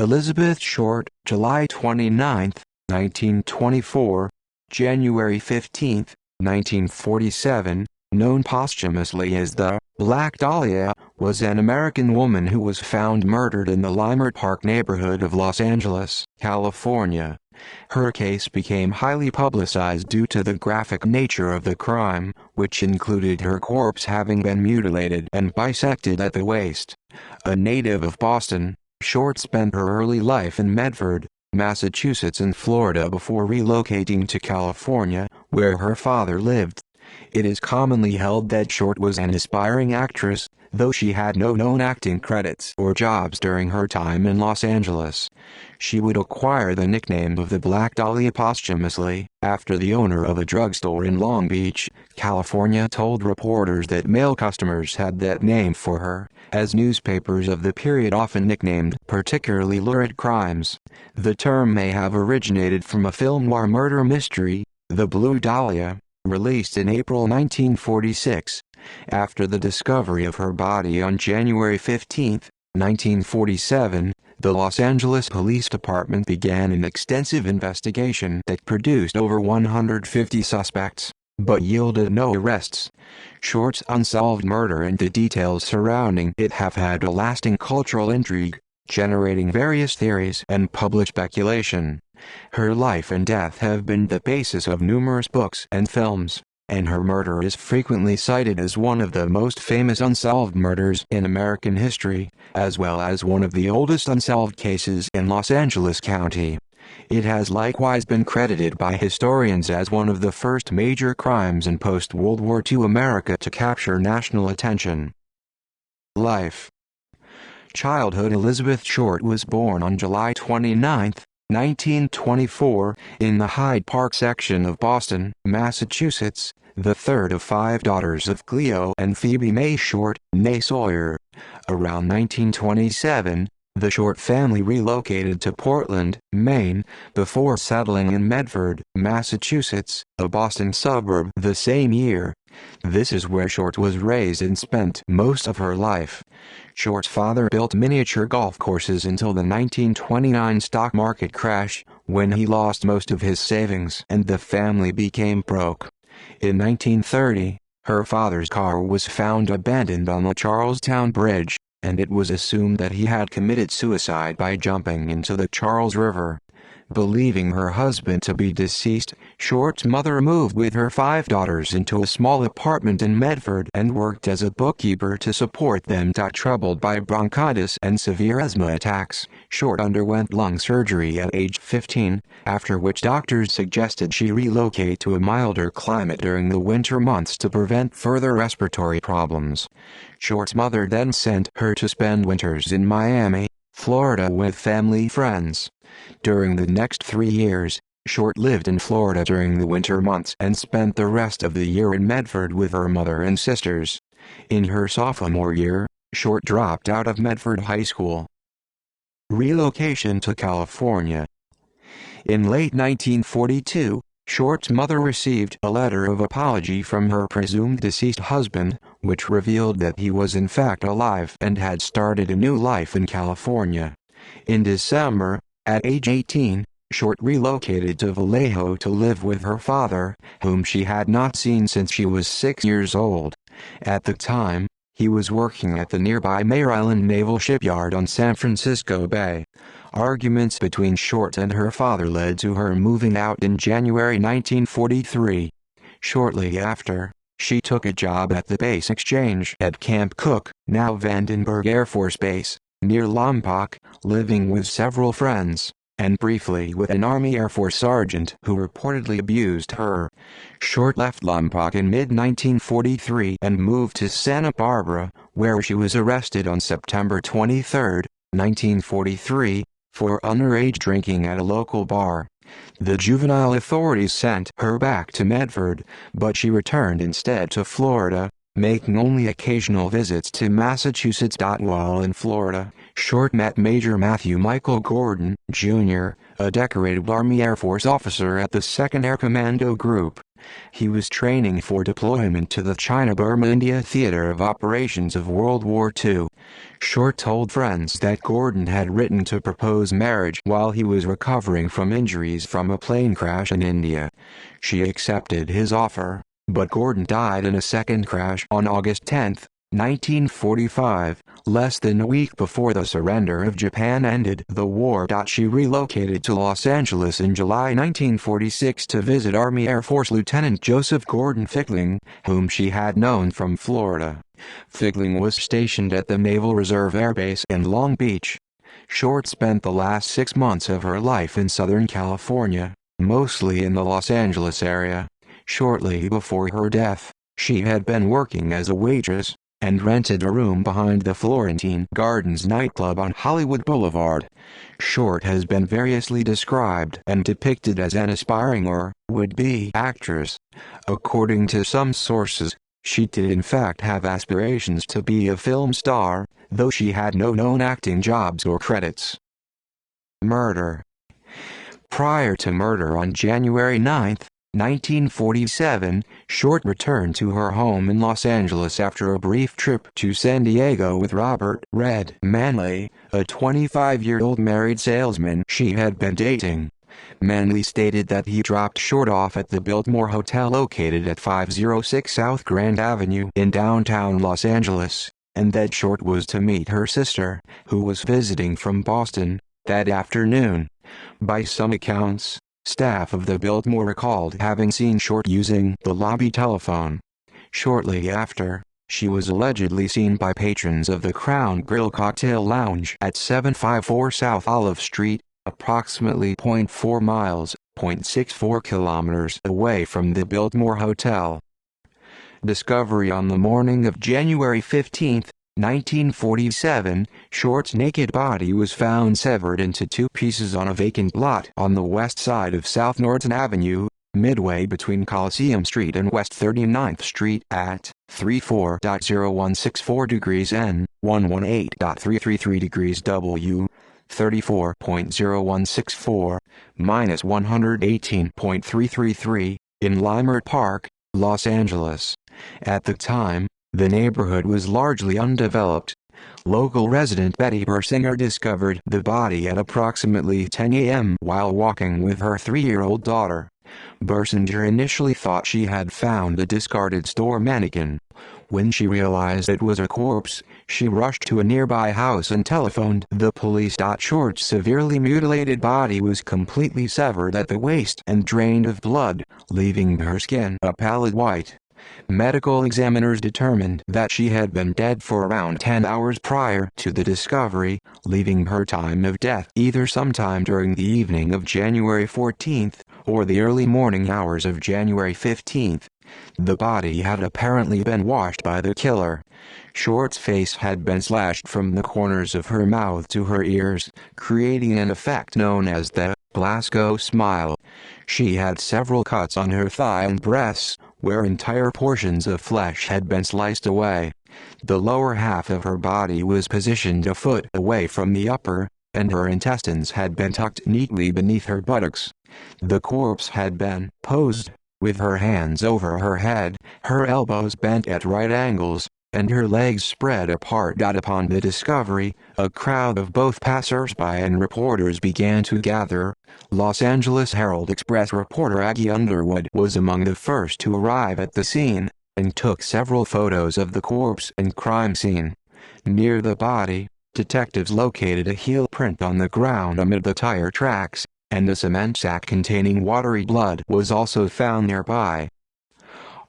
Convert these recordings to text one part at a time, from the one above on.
Elizabeth Short, July 29, 1924, January 15, 1947, known posthumously as the Black Dahlia, was an American woman who was found murdered in the Leimert Park neighborhood of Los Angeles, California. Her case became highly publicized due to the graphic nature of the crime, which included her corpse having been mutilated and bisected at the waist. A native of Boston, Short spent her early life in Medford, Massachusetts and Florida before relocating to California, where her father lived. It is commonly held that Short was an aspiring actress, though she had no known acting credits or jobs during her time in Los Angeles. She would acquire the nickname of the Black Dahlia posthumously, after the owner of a drugstore in Long Beach, California told reporters that male customers had that name for her, as newspapers of the period often nicknamed particularly lurid crimes. The term may have originated from a film noir murder mystery, The Blue Dahlia, released in April 1946. After the discovery of her body on January 15, 1947, the Los Angeles Police Department began an extensive investigation that produced over 150 suspects, but yielded no arrests. Short's unsolved murder and the details surrounding it have had a lasting cultural intrigue, generating various theories and public speculation. Her life and death have been the basis of numerous books and films, and her murder is frequently cited as one of the most famous unsolved murders in American history, as well as one of the oldest unsolved cases in Los Angeles County. It has likewise been credited by historians as one of the first major crimes in post-World War II America to capture national attention. Life. Childhood. Elizabeth Short was born on July 29, 1924, in the Hyde Park section of Boston, Massachusetts, the third of 5 daughters of Cleo and Phoebe May Short, née Sawyer. Around 1927, the Short family relocated to Portland, Maine, before settling in Medford, Massachusetts, a Boston suburb, the same year. This is where Short was raised and spent most of her life. Short's father built miniature golf courses until the 1929 stock market crash, when he lost most of his savings and the family became broke. In 1930, her father's car was found abandoned on the Charlestown Bridge, and it was assumed that he had committed suicide by jumping into the Charles River. Believing her husband to be deceased, Short's mother moved with her 5 daughters into a small apartment in Medford and worked as a bookkeeper to support them. Troubled by bronchitis and severe asthma attacks, Short underwent lung surgery at age 15, after which doctors suggested she relocate to a milder climate during the winter months to prevent further respiratory problems. Short's mother then sent her to spend winters in Miami, Florida with family friends. During the next 3 years, Short lived in Florida during the winter months and spent the rest of the year in Medford with her mother and sisters. In her sophomore year, Short dropped out of Medford High School. Relocation to California. In late 1942, Short's mother received a letter of apology from her presumed deceased husband, which revealed that he was in fact alive and had started a new life in California. In December, at age 18, Short relocated to Vallejo to live with her father, whom she had not seen since she was 6 years old. At the time, he was working at the nearby Mare Island Naval Shipyard on San Francisco Bay. Arguments between Short and her father led to her moving out in January 1943. Shortly after, she took a job at the base exchange at Camp Cook, now Vandenberg Air Force Base, near Lompoc, living with several friends, and briefly with an Army Air Force sergeant who reportedly abused her. Short left Lompoc in mid-1943 and moved to Santa Barbara, where she was arrested on September 23, 1943, for underage drinking at a local bar. The juvenile authorities sent her back to Medford, but she returned instead to Florida, making only occasional visits to Massachusetts. While in Florida, Short met Major Matthew Michael Gordon, Jr., a decorated Army Air Force officer at the 2nd Air Commando Group. He was training for deployment to the China-Burma-India Theater of Operations of World War II. Short told friends that Gordon had written to propose marriage while he was recovering from injuries from a plane crash in India. She accepted his offer, but Gordon died in a second crash on August 10, 1945, less than a week before the surrender of Japan ended the war. She relocated to Los Angeles in July 1946 to visit Army Air Force Lieutenant Joseph Gordon Fickling, whom she had known from Florida. Fickling was stationed at the Naval Reserve Air Base in Long Beach. Short spent the last 6 months of her life in Southern California, mostly in the Los Angeles area. Shortly before her death, she had been working as a waitress, and rented a room behind the Florentine Gardens nightclub on Hollywood Boulevard. Short has been variously described and depicted as an aspiring or would-be actress. According to some sources, she did in fact have aspirations to be a film star, though she had no known acting jobs or credits. Murder. Prior to murder on January 9, 1947, Short returned to her home in Los Angeles after a brief trip to San Diego with Robert "Red" Manley, a 25-year-old married salesman she had been dating. Manley stated that he dropped Short off at the Biltmore Hotel located at 506 South Grand Avenue in downtown Los Angeles, and that Short was to meet her sister, who was visiting from Boston, that afternoon. By some accounts, staff of the Biltmore recalled having seen Short using the lobby telephone. Shortly after, she was allegedly seen by patrons of the Crown Grill Cocktail Lounge at 754 South Olive Street, approximately 0.4 miles, 0.64 kilometers away from the Biltmore Hotel. Discovery on the morning of January 15, 1947, Short's naked body was found severed into 2 pieces on a vacant lot on the west side of South Norton Avenue, midway between Coliseum Street and West 39th Street at 34.0164 degrees N, 118.333 degrees W, 34.0164, minus 118.333, in Leimert Park, Los Angeles. At the time, the neighborhood was largely undeveloped. Local resident Betty Bersinger discovered the body at approximately 10 a.m. while walking with her 3-year-old daughter. Bersinger initially thought she had found a discarded store mannequin. When she realized it was a corpse, she rushed to a nearby house and telephoned the police. Short's severely mutilated body was completely severed at the waist and drained of blood, leaving her skin a pallid white. Medical examiners determined that she had been dead for around 10 hours prior to the discovery, leaving her time of death either sometime during the evening of January 14 or the early morning hours of January 15. The body had apparently been washed by the killer. Short's face had been slashed from the corners of her mouth to her ears, creating an effect known as the Blasco smile. She had several cuts on her thigh and breasts, where entire portions of flesh had been sliced away. The lower half of her body was positioned a foot away from the upper, and her intestines had been tucked neatly beneath her buttocks. The corpse had been posed, with her hands over her head, her elbows bent at right angles, and her legs spread apart. Upon the discovery, a crowd of both passers-by and reporters began to gather. Los Angeles Herald-Express reporter Aggie Underwood was among the first to arrive at the scene, and took several photos of the corpse and crime scene. Near the body, detectives located a heel print on the ground amid the tire tracks, and a cement sack containing watery blood was also found nearby.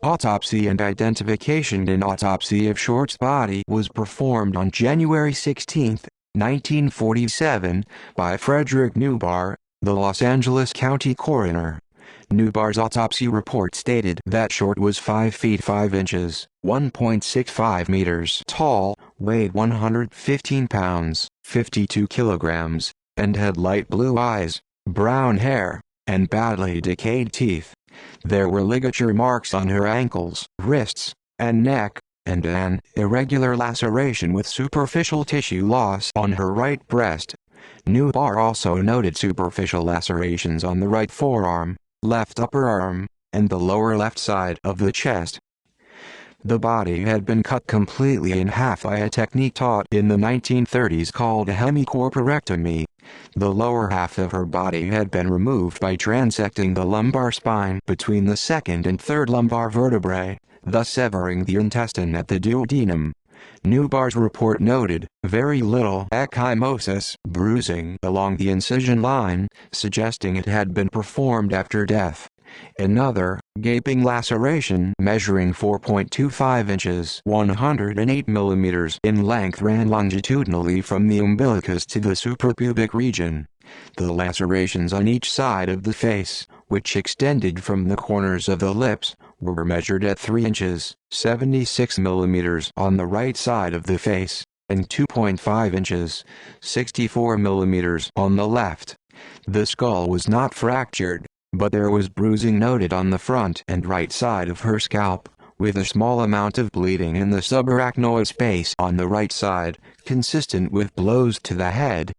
Autopsy and identification. An autopsy of Short's body was performed on January 16, 1947, by Frederick Newbar, the Los Angeles County coroner. Newbar's autopsy report stated that Short was 5 feet 5 inches, 1.65 meters tall, weighed 115 pounds, 52 kilograms, and had light blue eyes, brown hair, and badly decayed teeth. There were ligature marks on her ankles, wrists, and neck, and an irregular laceration with superficial tissue loss on her right breast. Newbar also noted superficial lacerations on the right forearm, left upper arm, and the lower left side of the chest. The body had been cut completely in half by a technique taught in the 1930s called a hemicorporectomy. The lower half of her body had been removed by transecting the lumbar spine between the second and third lumbar vertebrae, thus severing the intestine at the duodenum. Newbar's report noted very little ecchymosis, bruising along the incision line, suggesting it had been performed after death. Another, gaping laceration measuring 4.25 inches (108 millimeters) in length ran longitudinally from the umbilicus to the suprapubic region. The lacerations on each side of the face, which extended from the corners of the lips, were measured at 3 inches (76 millimeters) on the right side of the face, and 2.5 inches (64 millimeters) on the left. The skull was not fractured, but there was bruising noted on the front and right side of her scalp, with a small amount of bleeding in the subarachnoid space on the right side, consistent with blows to the head.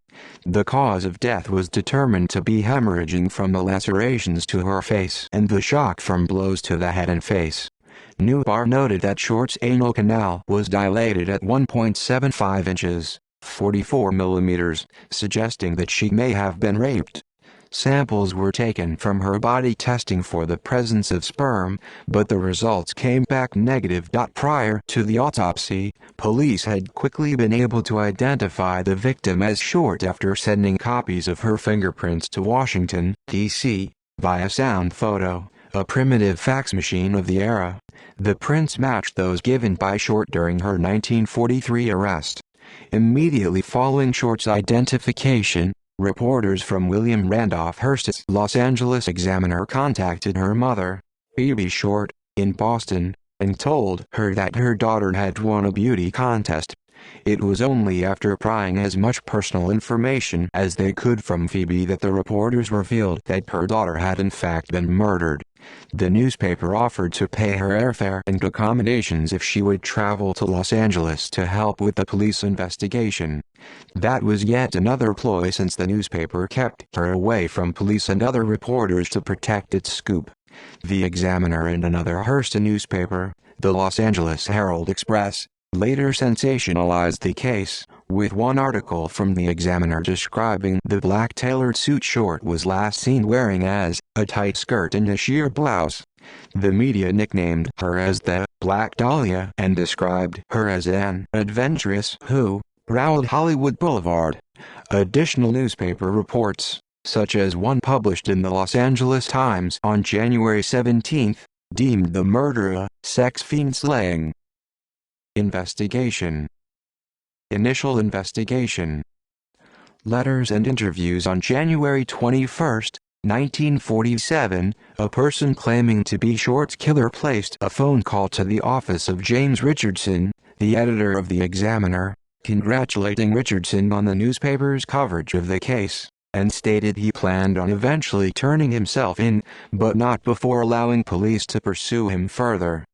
The cause of death was determined to be hemorrhaging from the lacerations to her face and the shock from blows to the head and face. Newbar noted that Short's anal canal was dilated at 1.75 inches, 44 millimeters, suggesting that she may have been raped. Samples were taken from her body testing for the presence of sperm, but the results came back negative. Prior to the autopsy, police had quickly been able to identify the victim as Short after sending copies of her fingerprints to Washington, D.C., via sound photo, a primitive fax machine of the era. The prints matched those given by Short during her 1943 arrest. Immediately following Short's identification, reporters from William Randolph Hearst's Los Angeles Examiner contacted her mother, Phoebe Short, in Boston, and told her that her daughter had won a beauty contest. It was only after prying as much personal information as they could from Phoebe that the reporters revealed that her daughter had in fact been murdered. The newspaper offered to pay her airfare and accommodations if she would travel to Los Angeles to help with the police investigation. That was yet another ploy, since the newspaper kept her away from police and other reporters to protect its scoop. The Examiner and another Hearst newspaper, the Los Angeles Herald-Express, later sensationalized the case, with one article from the Examiner describing the black tailored suit Short was last seen wearing as a tight skirt and a sheer blouse. The media nicknamed her as the Black Dahlia and described her as an adventuress who prowled Hollywood Boulevard. Additional newspaper reports, such as one published in the Los Angeles Times on January 17, deemed the murder a sex fiend slaying. Investigation. Initial investigation. Letters and interviews. On January 21, 1947, a person claiming to be Short's killer placed a phone call to the office of James Richardson, the editor of the Examiner, congratulating Richardson on the newspaper's coverage of the case, and stated he planned on eventually turning himself in, but not before allowing police to pursue him further.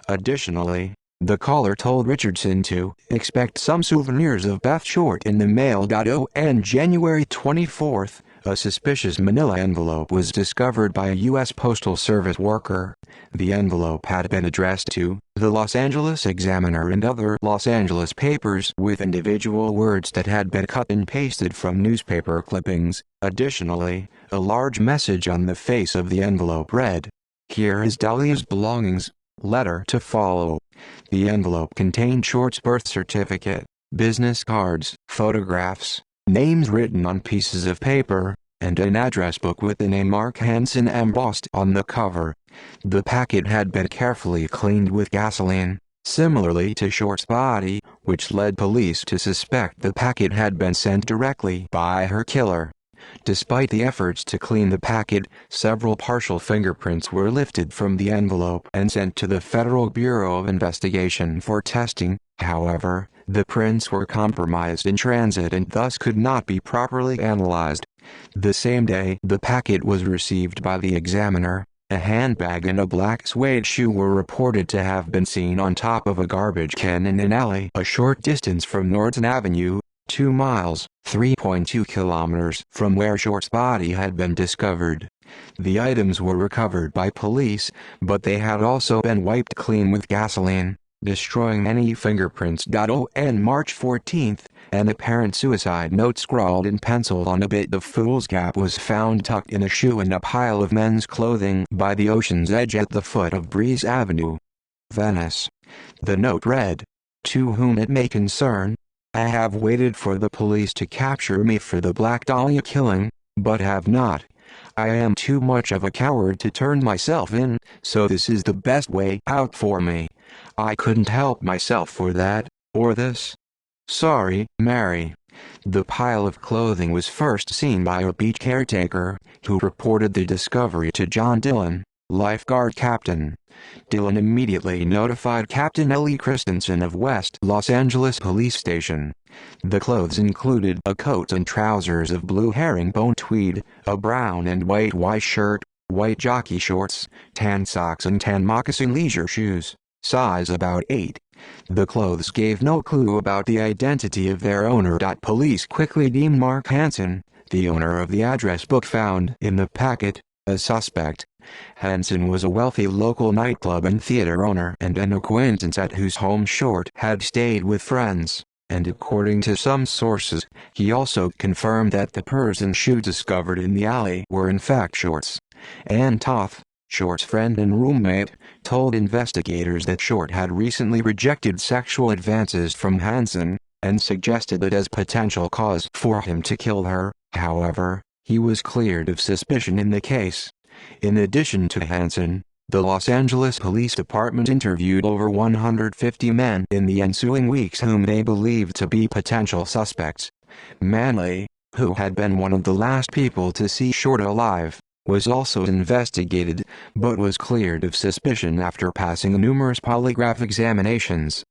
Additionally, the caller told Richardson to expect some souvenirs of Beth Short in the mail. On January 24, a suspicious manila envelope was discovered by a U.S. Postal Service worker. The envelope had been addressed to the Los Angeles Examiner and other Los Angeles papers with individual words that had been cut and pasted from newspaper clippings. Additionally, a large message on the face of the envelope read, "Here is Dahlia's belongings. Letter to follow." The envelope contained Short's birth certificate, business cards, photographs, names written on pieces of paper, and an address book with the name Mark Hansen embossed on the cover. The packet had been carefully cleaned with gasoline, similarly to Short's body, which led police to suspect the packet had been sent directly by her killer. Despite the efforts to clean the packet, several partial fingerprints were lifted from the envelope and sent to the Federal Bureau of Investigation for testing. However, the prints were compromised in transit and thus could not be properly analyzed. The same day the packet was received by the Examiner, A handbag and a black suede shoe were reported to have been seen on top of a garbage can in an alley a short distance from Norton Avenue, 2 miles, 3.2 kilometers from where Short's body had been discovered. The items were recovered by police, but they had also been wiped clean with gasoline, destroying any fingerprints. On March 14, an apparent suicide note scrawled in pencil on a bit of foolscap was found tucked in a shoe in a pile of men's clothing by the ocean's edge at the foot of Breeze Avenue, Venice. The note read, "To whom it may concern, I have waited for the police to capture me for the Black Dahlia killing, but have not. I am too much of a coward to turn myself in, so this is the best way out for me. I couldn't help myself for that, or this. Sorry, Mary." The pile of clothing was first seen by a beach caretaker, who reported the discovery to John Dillon, lifeguard captain. Dillon immediately notified Captain Ellie Christensen of West Los Angeles Police Station. The clothes included a coat and trousers of blue herringbone tweed, a brown and white shirt, white jockey shorts, tan socks and tan moccasin leisure shoes, size about 8. The clothes gave no clue about the identity of their owner. Police quickly deemed Mark Hansen, the owner of the address book found in the packet, a suspect. Hansen was a wealthy local nightclub and theater owner and an acquaintance at whose home Short had stayed with friends, and according to some sources, he also confirmed that the purse and shoe discovered in the alley were in fact Short's. Ann Toth, Short's friend and roommate, told investigators that Short had recently rejected sexual advances from Hansen, and suggested it as potential cause for him to kill her. However, he was cleared of suspicion in the case. In addition to Hansen, the Los Angeles Police Department interviewed over 150 men in the ensuing weeks whom they believed to be potential suspects. Manley, who had been one of the last people to see Short alive, was also investigated, but was cleared of suspicion after passing numerous polygraph examinations.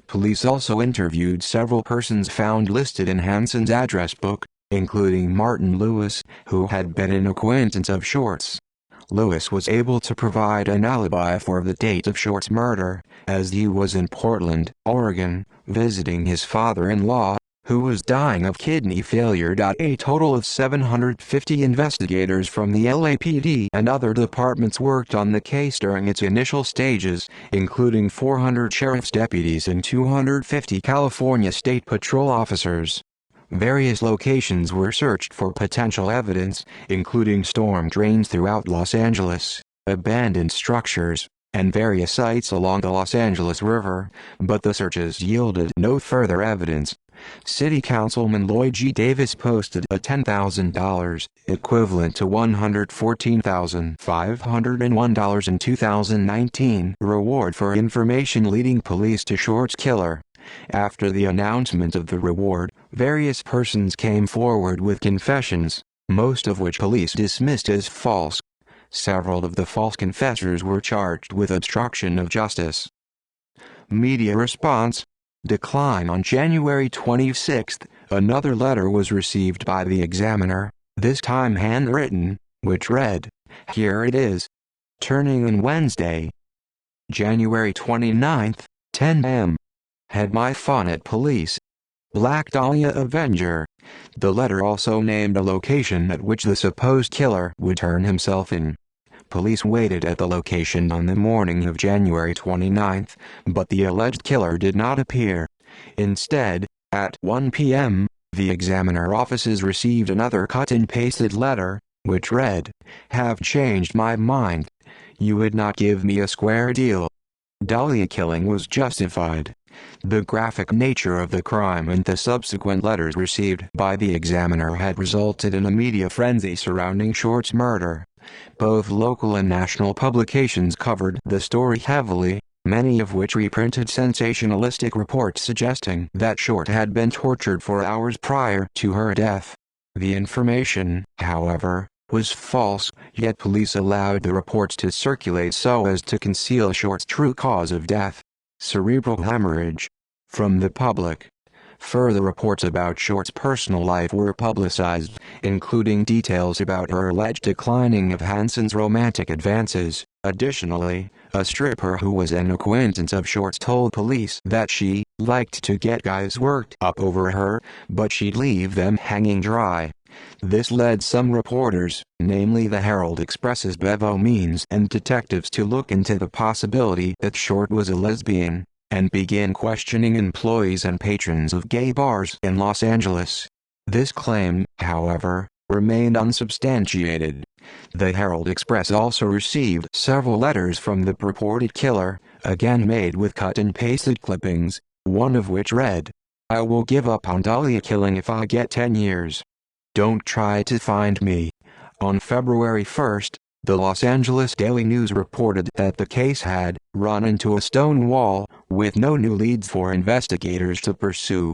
Police also interviewed several persons found listed in Hansen's address book, including Martin Lewis, who had been an acquaintance of Short's. Lewis was able to provide an alibi for the date of Short's murder, as he was in Portland, Oregon, visiting his father-in-law, who was dying of kidney failure. A total of 750 investigators from the LAPD and other departments worked on the case during its initial stages, including 400 sheriff's deputies and 250 California State Patrol officers. Various locations were searched for potential evidence, including storm drains throughout Los Angeles, abandoned structures, and various sites along the Los Angeles River, but the searches yielded no further evidence. City Councilman Lloyd G. Davis posted a $10,000, equivalent to $114,501 in 2019, reward for information leading police to Short's killer. After the announcement of the reward, various persons came forward with confessions, most of which police dismissed as false. Several of the false confessors were charged with obstruction of justice. Media response: decline. On January 26, another letter was received by the Examiner, this time handwritten, which read, "Here it is. Turning in Wednesday, January 29, 10 m. Had my fun at police. Black Dahlia Avenger." The letter also named a location at which the supposed killer would turn himself in. Police waited at the location on the morning of January 29, but the alleged killer did not appear. Instead, at 1 p.m., the Examiner offices received another cut-and-pasted letter, which read, "Have changed my mind. You would not give me a square deal. Dahlia killing was justified." The graphic nature of the crime and the subsequent letters received by the Examiner had resulted in a media frenzy surrounding Short's murder. Both local and national publications covered the story heavily, many of which reprinted sensationalistic reports suggesting that Short had been tortured for hours prior to her death. The information, however, was false, yet police allowed the reports to circulate so as to conceal Short's true cause of death: cerebral hemorrhage. From the public, Further reports about Short's personal life were publicized, including details about her alleged declining of Hanson's romantic advances. Additionally, a stripper who was an acquaintance of Short's told police that she liked to get guys worked up over her, but she'd leave them hanging dry. This led some reporters, namely the Herald Express's Bevo Means and detectives, to look into the possibility that Short was a lesbian, and begin questioning employees and patrons of gay bars in Los Angeles. This claim, however, remained unsubstantiated. The Herald Express also received several letters from the purported killer, again made with cut-and-pasted clippings, one of which read, "I will give up on Dahlia killing if I get 10 years. Don't try to find me." On February 1st, the Los Angeles Daily News reported that the case had run into a stone wall, with no new leads for investigators to pursue.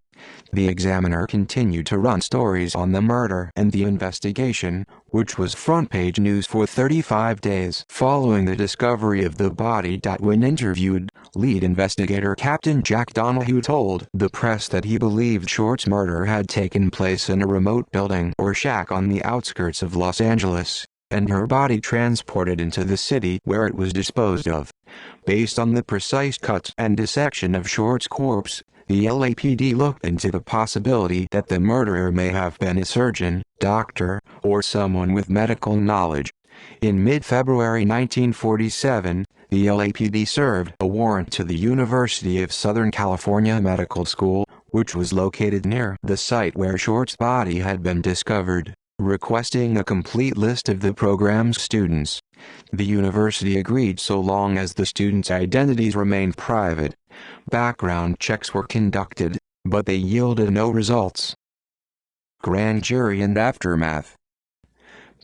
The Examiner continued to run stories on the murder and the investigation, which was front-page news for 35 days following the discovery of the body. When interviewed, lead investigator Captain Jack Donahue told the press that he believed Short's murder had taken place in a remote building or shack on the outskirts of Los Angeles, and her body transported into the city where it was disposed of. Based on the precise cuts and dissection of Short's corpse, the LAPD looked into the possibility that the murderer may have been a surgeon, doctor, or someone with medical knowledge. In mid-February 1947, the LAPD served a warrant to the University of Southern California Medical School, which was located near the site where Short's body had been discovered, requesting a complete list of the program's students. The university agreed so long as the students' identities remained private. Background checks were conducted, but they yielded no results. Grand jury and aftermath.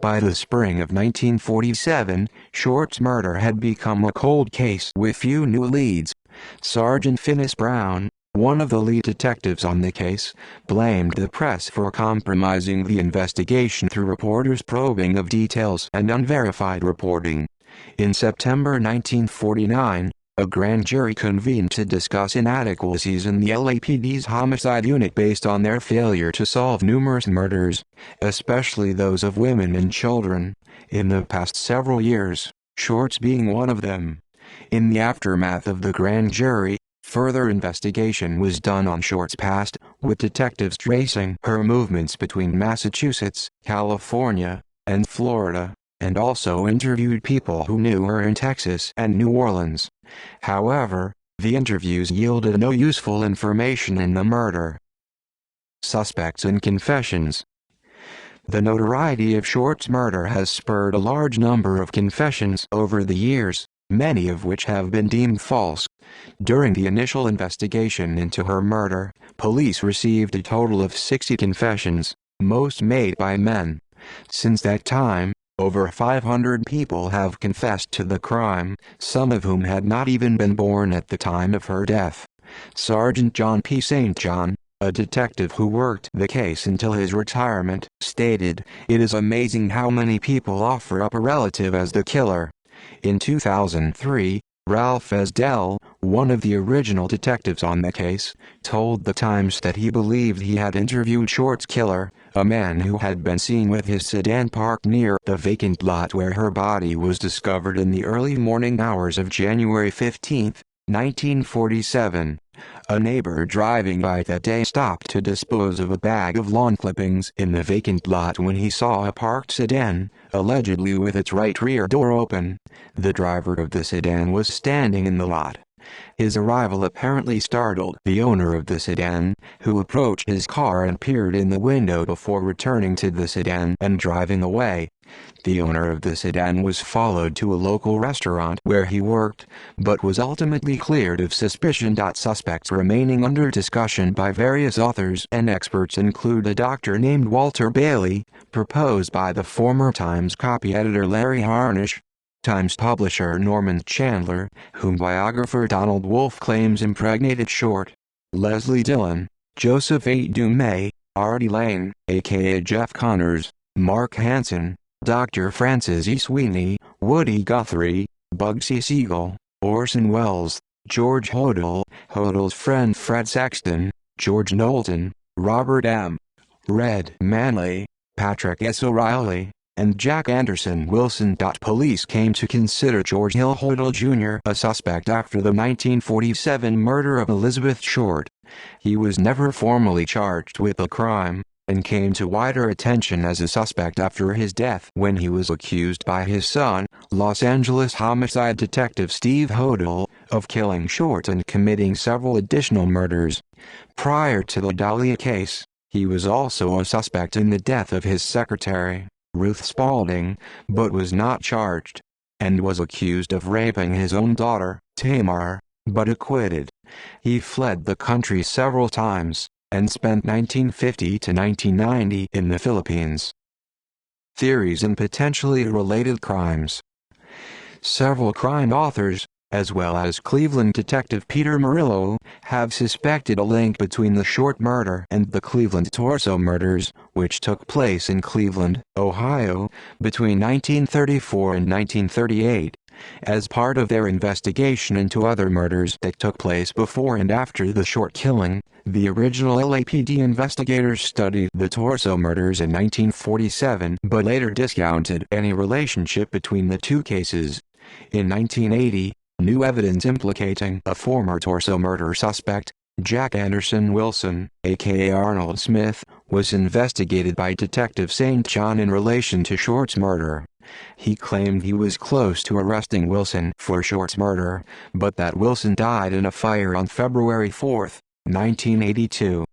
By the spring of 1947, Short's murder had become a cold case with few new leads. Sergeant Finis Brown, one of the lead detectives on the case, blamed the press for compromising the investigation through reporters' probing of details and unverified reporting. In September 1949, a grand jury convened to discuss inadequacies in the LAPD's homicide unit based on their failure to solve numerous murders, especially those of women and children, in the past several years, Short's being one of them. In the aftermath of the grand jury, further investigation was done on Short's past, with detectives tracing her movements between Massachusetts, California, and Florida, and also interviewed people who knew her in Texas and New Orleans. However, the interviews yielded no useful information in the murder. Suspects and confessions. The notoriety of Short's murder has spurred a large number of confessions over the years, many of which have been deemed false. During the initial investigation into her murder, police received a total of 60 confessions, most made by men. Since that time, over 500 people have confessed to the crime, some of whom had not even been born at the time of her death. Sergeant John P. St. John, a detective who worked the case until his retirement, stated, "It is amazing how many people offer up a relative as the killer." In 2003, Ralph Esdell, one of the original detectives on the case, told the Times that he believed he had interviewed Short's killer, a man who had been seen with his sedan parked near the vacant lot where her body was discovered in the early morning hours of January 15, 1947. A neighbor driving by that day stopped to dispose of a bag of lawn clippings in the vacant lot when he saw a parked sedan, allegedly with its right rear door open. The driver of the sedan was standing in the lot. His arrival apparently startled the owner of the sedan, who approached his car and peered in the window before returning to the sedan and driving away. The owner of the sedan was followed to a local restaurant where he worked, but was ultimately cleared of suspicion. Suspects remaining under discussion by various authors and experts include a doctor named Walter Bailey, proposed by the former Times copy editor Larry Harnish, Times publisher Norman Chandler, whom biographer Donald Wolfe claims impregnated Short, Leslie Dillon, Joseph A. Dumais, Artie Lane, aka Jeff Connors, Mark Hansen, Dr. Francis E. Sweeney, Woody Guthrie, Bugsy Siegel, Orson Welles, George Hodel, Hodel's friend Fred Sexton, George Knowlton, Robert M. Red Manley, Patrick S. O'Reilly, and Jack Anderson Wilson. Police came to consider George Hill Hodel Jr. a suspect after the 1947 murder of Elizabeth Short. He was never formally charged with the crime, and came to wider attention as a suspect after his death when he was accused by his son, Los Angeles homicide detective Steve Hodel, of killing Short and committing several additional murders. Prior to the Dahlia case, he was also a suspect in the death of his secretary, Ruth Spaulding, but was not charged, and was accused of raping his own daughter, Tamar, but acquitted. He fled the country several times, and spent 1950 to 1990 in the Philippines. Theories and potentially related crimes. Several crime authors, as well as Cleveland detective Peter Murillo, have suspected a link between the Short murder and the Cleveland Torso murders, which took place in Cleveland, Ohio, between 1934 and 1938. As part of their investigation into other murders that took place before and after the Short killing, the original LAPD investigators studied the Torso murders in 1947 but later discounted any relationship between the two cases. In 1980, new evidence implicating a former Torso murder suspect, Jack Anderson Wilson, aka Arnold Smith, was investigated by Detective St. John in relation to Short's murder. He claimed he was close to arresting Wilson for Short's murder, but that Wilson died in a fire on February 4, 1982.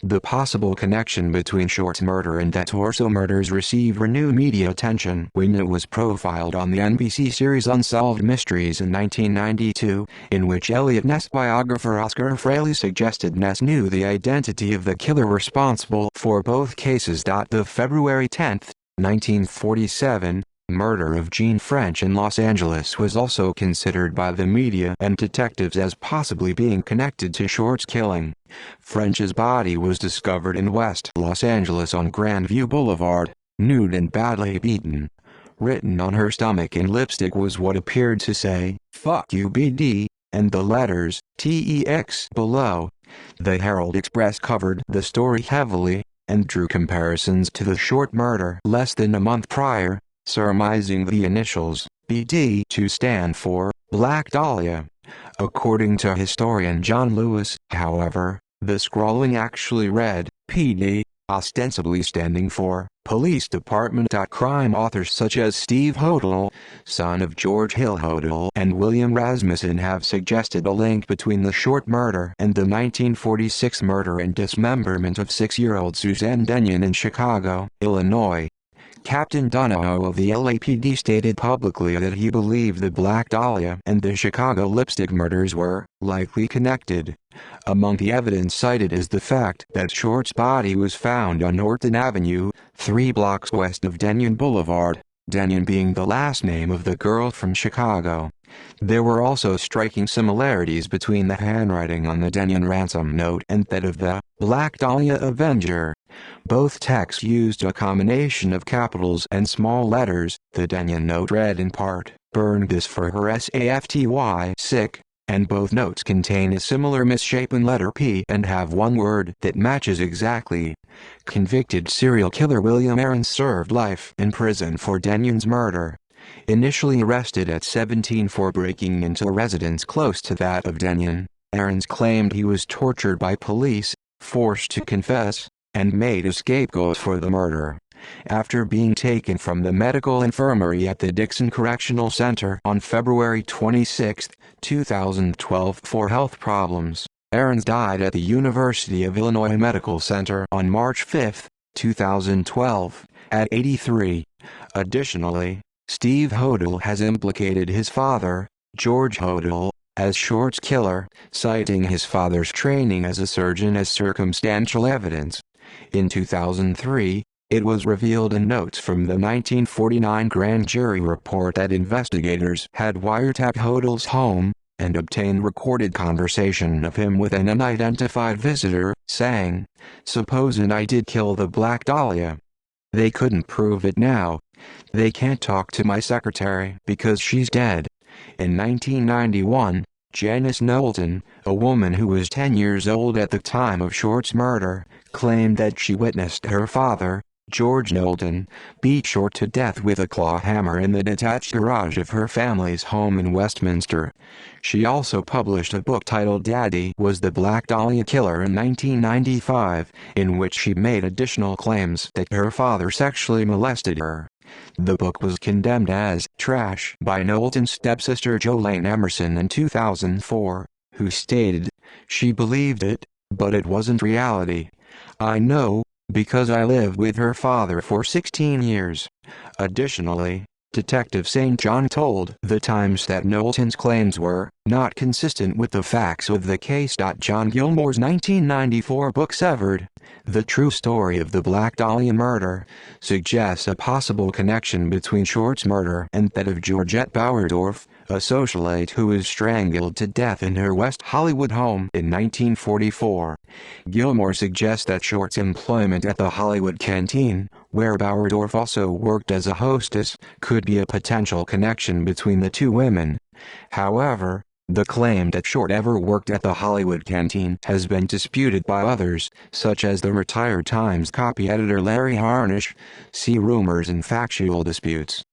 The possible connection between Short's murder and the Torso murders received renewed media attention when it was profiled on the NBC series Unsolved Mysteries in 1992, in which Eliot Ness biographer Oscar Fraley suggested Ness knew the identity of the killer responsible for both cases. The February 10, 1947, murder of Jean French in Los Angeles was also considered by the media and detectives as possibly being connected to Short's killing. French's body was discovered in West Los Angeles on Grandview Boulevard, nude and badly beaten. Written on her stomach in lipstick was what appeared to say, "Fuck you BD," and the letters, TEX below. The Herald Express covered the story heavily, and drew comparisons to the Short murder less than a month prior, surmising the initials, BD, to stand for Black Dahlia. According to historian John Lewis, however, the scrawling actually read, PD, ostensibly standing for Police Department. Crime authors such as Steve Hodel, son of George Hill Hodel, and William Rasmussen have suggested a link between the Short murder and the 1946 murder and dismemberment of 6-year-old Suzanne Denyon in Chicago, Illinois. Captain Donahoe of the LAPD stated publicly that he believed the Black Dahlia and the Chicago lipstick murders were likely connected. Among the evidence cited is the fact that Short's body was found on Norton Avenue, 3 blocks west of Denyon Boulevard, Denyon being the last name of the girl from Chicago. There were also striking similarities between the handwriting on the Denyon ransom note and that of the Black Dahlia Avenger. Both texts used a combination of capitals and small letters. The Denyon note read in part, "Burn this for her SAFTY sick," and both notes contain a similar misshapen letter P and have one word that matches exactly. Convicted serial killer William Aarons served life in prison for Denyon's murder. Initially arrested at 17 for breaking into a residence close to that of Denyon, Aarons claimed he was tortured by police, forced to confess, and made a scapegoat for the murder. After being taken from the medical infirmary at the Dixon Correctional Center on February 26, 2012 for health problems, Aarons died at the University of Illinois Medical Center on March 5, 2012, at 83. Additionally, Steve Hodel has implicated his father, George Hodel, as Short's killer, citing his father's training as a surgeon as circumstantial evidence. In 2003, it was revealed in notes from the 1949 grand jury report that investigators had wiretapped Hodel's home and obtained recorded conversation of him with an unidentified visitor, saying, "Supposin' I did kill the Black Dahlia. They couldn't prove it now. They can't talk to my secretary because she's dead." In 1991, Janice Knowlton, a woman who was 10 years old at the time of Short's murder, claimed that she witnessed her father, George Knowlton, beat Short to death with a claw hammer in the detached garage of her family's home in Westminster. She also published a book titled Daddy Was the Black Dahlia Killer in 1995, in which she made additional claims that her father sexually molested her. The book was condemned as trash by Knowlton's stepsister Jolene Emerson in 2004, who stated, "She believed it, but it wasn't reality. I know, because I lived with her father for 16 years. Additionally, Detective St. John told The Times that Knowlton's claims were not consistent with the facts of the case. John Gilmore's 1994 book Severed, The True Story of the Black Dahlia Murder, suggests a possible connection between Short's murder and that of Georgette Bauerdorf, a socialite who was strangled to death in her West Hollywood home in 1944. Gilmore suggests that Short's employment at the Hollywood Canteen, where Bauerdorf also worked as a hostess, could be a potential connection between the two women. However, the claim that Short ever worked at the Hollywood Canteen has been disputed by others, such as the retired Times copy editor Larry Harnish. See Rumors and Factual Disputes.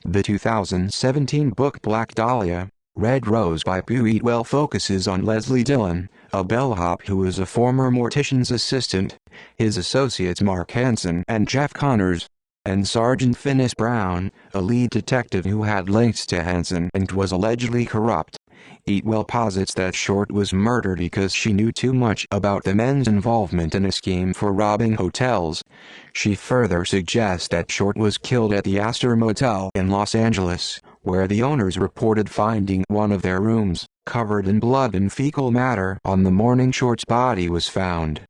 The 2017 book Black Dahlia, Red Rose by Beau Eatwell focuses on Leslie Dillon, a bellhop who was a former mortician's assistant, his associates Mark Hansen and Jeff Connors, and Sergeant Finis Brown, a lead detective who had links to Hansen and was allegedly corrupt. Eatwell posits that Short was murdered because she knew too much about the men's involvement in a scheme for robbing hotels. She further suggests that Short was killed at the Astor Motel in Los Angeles, where the owners reported finding one of their rooms covered in blood and fecal matter on the morning Short's body was found.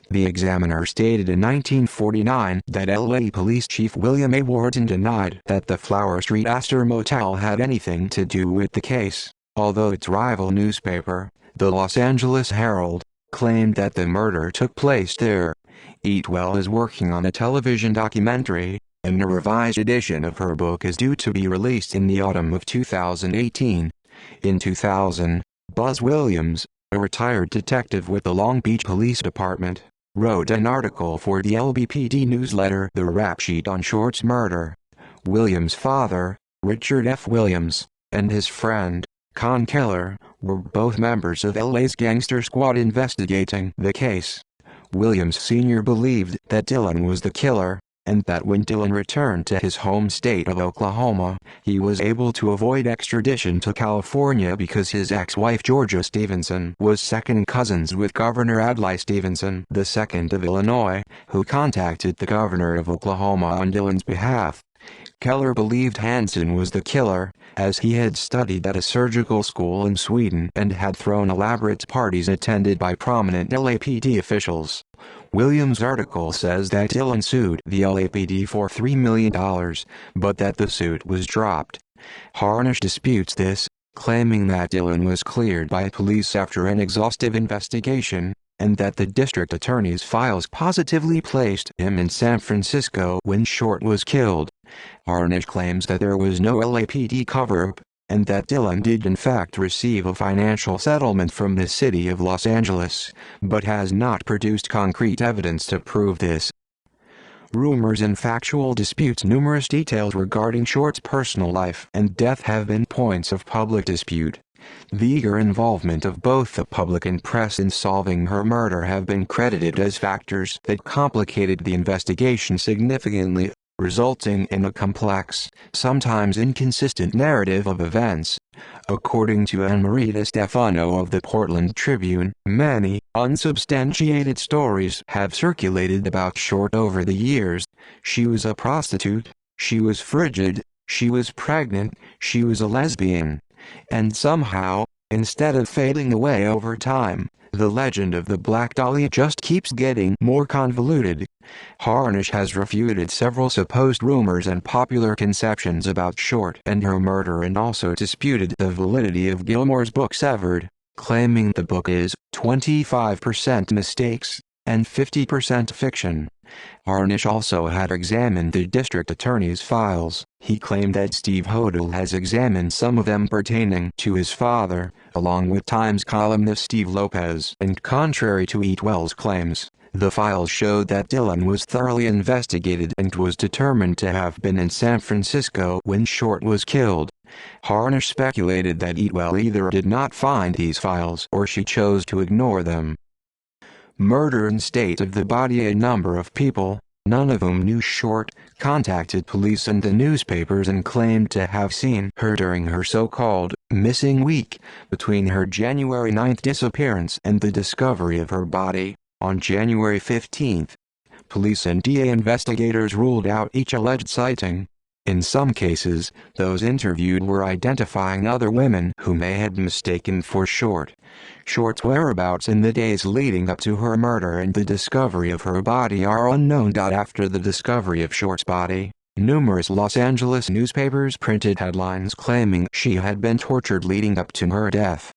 The Examiner stated in 1949 that LA Police Chief William A. Wharton denied that the Flower Street Astor Motel had anything to do with the case, although its rival newspaper, the Los Angeles Herald, claimed that the murder took place there. Eatwell is working on a television documentary, and a revised edition of her book is due to be released in the autumn of 2018. In 2000, Buzz Williams, a retired detective with the Long Beach Police Department, wrote an article for the LBPD newsletter The Rap Sheet on Short's murder. Williams' father, Richard F. Williams, and his friend, Con Keller, were both members of LA's gangster squad investigating the case. Williams Sr. believed that Dillon was the killer, and that when Dillon returned to his home state of Oklahoma, he was able to avoid extradition to California because his ex-wife Georgia Stevenson was second cousins with Governor Adlai Stevenson II of Illinois, who contacted the governor of Oklahoma on Dillon's behalf. Keller believed Hansen was the killer, as he had studied at a surgical school in Sweden and had thrown elaborate parties attended by prominent LAPD officials. Williams' article says that Dillon sued the LAPD for $3 million, but that the suit was dropped. Harnish disputes this, claiming that Dillon was cleared by police after an exhaustive investigation, and that the district attorney's files positively placed him in San Francisco when Short was killed. Harnish claims that there was no LAPD cover-up, and that Dillon did in fact receive a financial settlement from the city of Los Angeles, but has not produced concrete evidence to prove this. Rumors and factual disputes. Numerous details regarding Short's personal life and death have been points of public dispute. The eager involvement of both the public and press in solving her murder have been credited as factors that complicated the investigation significantly, resulting in a complex, sometimes inconsistent narrative of events. According to Anne-Marie DeStefano of the Portland Tribune, many unsubstantiated stories have circulated about Short over the years. She was a prostitute, she was frigid, she was pregnant, she was a lesbian. And somehow, instead of fading away over time, the legend of the Black Dahlia just keeps getting more convoluted. Harnish has refuted several supposed rumors and popular conceptions about Short and her murder, and also disputed the validity of Gilmore's book Severed, claiming the book is 25% mistakes and 50% fiction. Harnish also had examined the district attorney's files. He claimed that Steve Hodel has examined some of them pertaining to his father, along with Times columnist Steve Lopez. And contrary to Eatwell's claims, the files showed that Dylan was thoroughly investigated and was determined to have been in San Francisco when Short was killed. Harnish speculated that Eatwell either did not find these files or she chose to ignore them. Murder and state of the body. A number of people, none of whom knew Short, contacted police and the newspapers and claimed to have seen her during her so-called missing week, between her January 9th disappearance and the discovery of her body, on January 15th. Police and DA investigators ruled out each alleged sighting. In some cases, those interviewed were identifying other women whom they had mistaken for Short. Short's whereabouts in the days leading up to her murder and the discovery of her body are unknown. After the discovery of Short's body, numerous Los Angeles newspapers printed headlines claiming she had been tortured leading up to her death.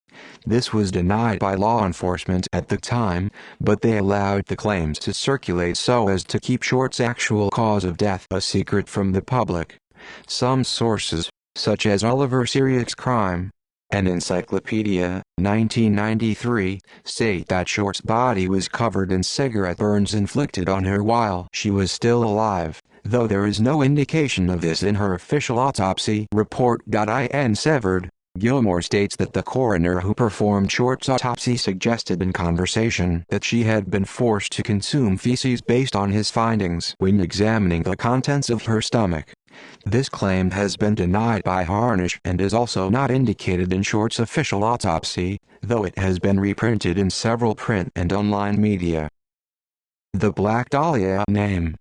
This was denied by law enforcement at the time, but they allowed the claims to circulate so as to keep Short's actual cause of death a secret from the public. Some sources, such as Oliver Syriac's Crime and Encyclopedia, 1993, state that Short's body was covered in cigarette burns inflicted on her while she was still alive, though there is no indication of this in her official autopsy report. In Severed, Gilmore states that the coroner who performed Short's autopsy suggested in conversation that she had been forced to consume feces based on his findings when examining the contents of her stomach. This claim has been denied by Harnish and is also not indicated in Short's official autopsy, though it has been reprinted in several print and online media. The Black Dahlia name.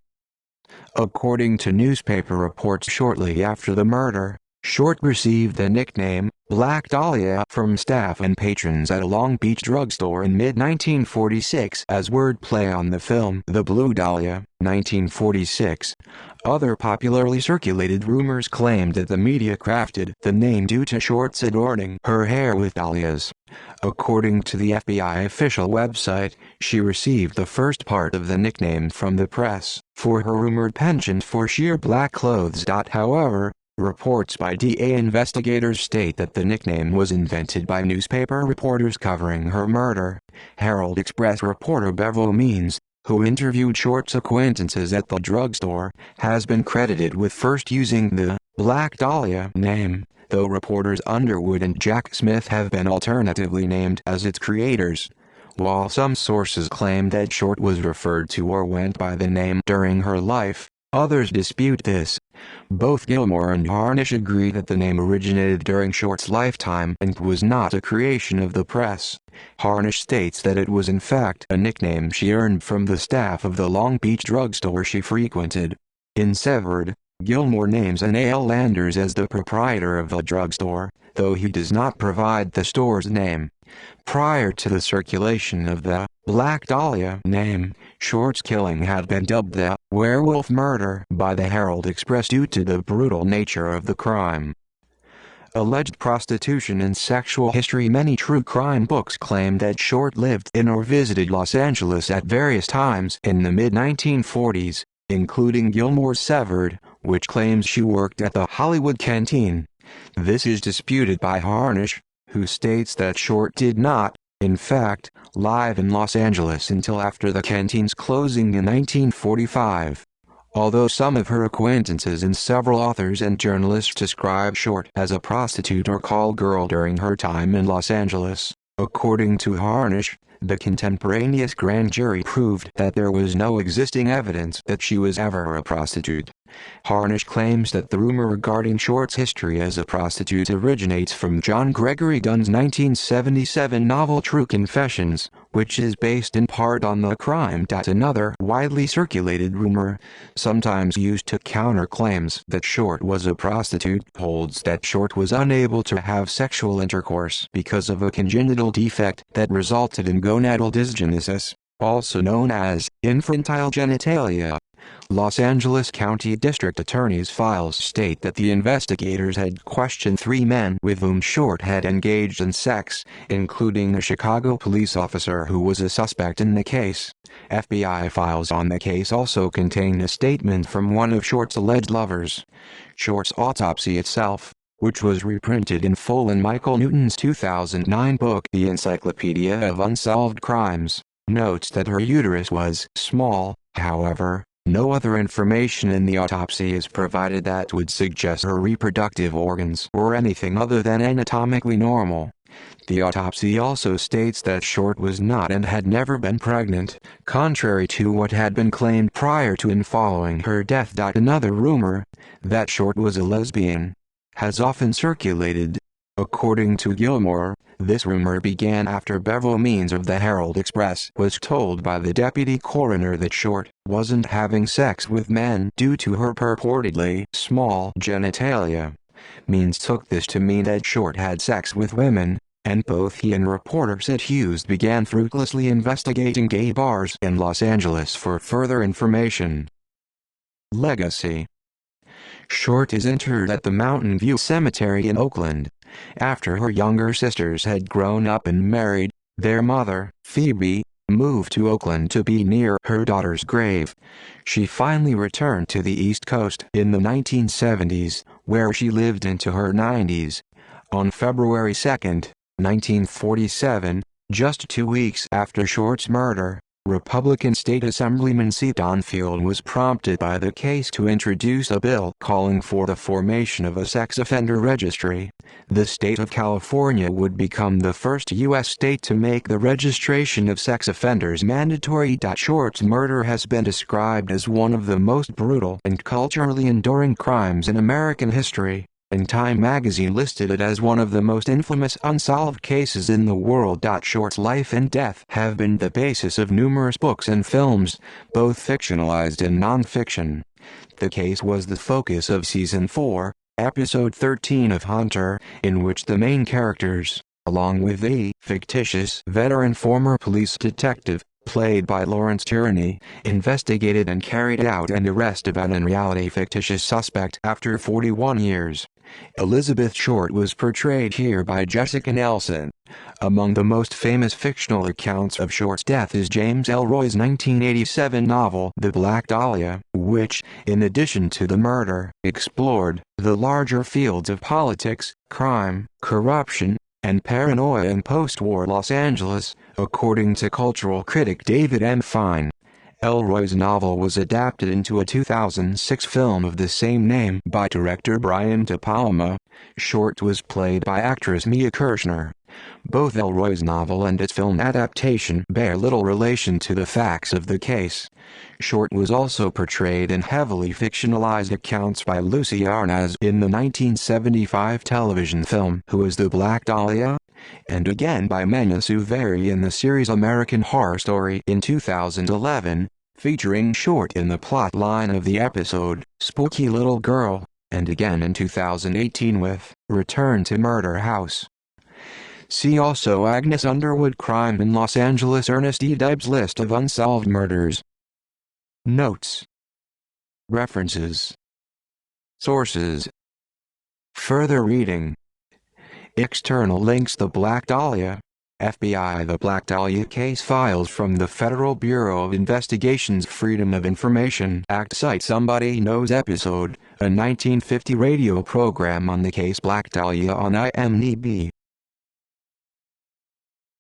According to newspaper reports shortly after the murder, Short received the nickname Black Dahlia from staff and patrons at a Long Beach drugstore in mid-1946 as wordplay on the film The Blue Dahlia, 1946. Other popularly circulated rumors claimed that the media crafted the name due to Short's adorning her hair with dahlias. According to the FBI official website, she received the first part of the nickname from the press for her rumored penchant for sheer black clothes. However, reports by DA investigators state that the nickname was invented by newspaper reporters covering her murder. Herald Express reporter Bevo Means, who interviewed Short's acquaintances at the drugstore, has been credited with first using the Black Dahlia name, though reporters Underwood and Jack Smith have been alternatively named as its creators. While some sources claim that Short was referred to or went by the name during her life, others dispute this. Both Gilmore and Harnish agree that the name originated during Short's lifetime and was not a creation of the press. Harnish states that it was in fact a nickname she earned from the staff of the Long Beach drugstore she frequented. In Severed, Gilmore names N.A.L. Landers as the proprietor of the drugstore, though he does not provide the store's name. Prior to the circulation of the Black Dahlia name, Short's killing had been dubbed the werewolf murder by the Herald Express due to the brutal nature of the crime. Alleged prostitution and sexual history. Many true crime books claim that Short lived in or visited Los Angeles at various times in the mid-1940s, including Gilmore's Severed, which claims she worked at the Hollywood Canteen. This is disputed by Harnish, who states that Short did not, in fact, live in Los Angeles until after the canteen's closing in 1945. Although some of her acquaintances and several authors and journalists describe Short as a prostitute or call girl during her time in Los Angeles, according to Harnish, the contemporaneous grand jury proved that there was no existing evidence that she was ever a prostitute. Harnish claims that the rumor regarding Short's history as a prostitute originates from John Gregory Dunn's 1977 novel True Confessions, which is based in part on the crime. Another widely circulated rumor, sometimes used to counter claims that Short was a prostitute, holds that Short was unable to have sexual intercourse because of a congenital defect that resulted in gonadal dysgenesis, also known as infantile genitalia. Los Angeles County District Attorney's files state that the investigators had questioned 3 men with whom Short had engaged in sex, including a Chicago police officer who was a suspect in the case. FBI files on the case also contain a statement from one of Short's alleged lovers. Short's autopsy itself, which was reprinted in full in Michael Newton's 2009 book The Encyclopedia of Unsolved Crimes, notes that her uterus was small. However, no other information in the autopsy is provided that would suggest her reproductive organs were anything other than anatomically normal. The autopsy also states that Short was not and had never been pregnant, contrary to what had been claimed prior to and following her death. Another rumor, that Short was a lesbian, has often circulated. According to Gilmore, this rumor began after Beverly Means of the Herald Express was told by the deputy coroner that Short wasn't having sex with men due to her purportedly small genitalia. Means took this to mean that Short had sex with women, and both he and reporter Sid Hughes began fruitlessly investigating gay bars in Los Angeles for further information. Legacy. Short is interred at the Mountain View Cemetery in Oakland. After her younger sisters had grown up and married, their mother, Phoebe, moved to Oakland to be near her daughter's grave. She finally returned to the East Coast in the 1970s, where she lived into her 90s. On February 2, 1947, just 2 weeks after Short's murder, Republican State Assemblyman C. Donfield was prompted by the case to introduce a bill calling for the formation of a sex offender registry. The state of California would become the first U.S. state to make the registration of sex offenders mandatory. Short's murder has been described as one of the most brutal and culturally enduring crimes in American history, and Time magazine listed it as one of the most infamous unsolved cases in the world. Short's life and death have been the basis of numerous books and films, both fictionalized and non-fiction. The case was the focus of Season 4, Episode 13 of Hunter, in which the main characters, along with a fictitious veteran former police detective, played by Lawrence Tierney, investigated and carried out an arrest of an in-reality fictitious suspect after 41 years. Elizabeth Short was portrayed here by Jessica Nelson. Among the most famous fictional accounts of Short's death is James Ellroy's 1987 novel The Black Dahlia, which, in addition to the murder, explored the larger fields of politics, crime, corruption, and paranoia in post-war Los Angeles, according to cultural critic David M. Fine. Ellroy's novel was adapted into a 2006 film of the same name by director Brian De Palma. Short was played by actress Mia Kirshner. Both Ellroy's novel and its film adaptation bear little relation to the facts of the case. Short was also portrayed in heavily fictionalized accounts by Lucy Arnaz in the 1975 television film Who is the Black Dahlia? And again by Mena Suvari in the series American Horror Story in 2011, featuring Short in the plot line of the episode Spooky Little Girl, and again in 2018 with Return to Murder House. See also Agnes Underwood Crime in Los Angeles. Ernest E. Debs List of Unsolved Murders. Notes. References. Sources. Further reading. External links. The Black Dahlia, FBI. The Black Dahlia case files from the Federal Bureau of Investigation's Freedom of Information Act site. Somebody Knows episode, a 1950 radio program on the case Black Dahlia on IMDb.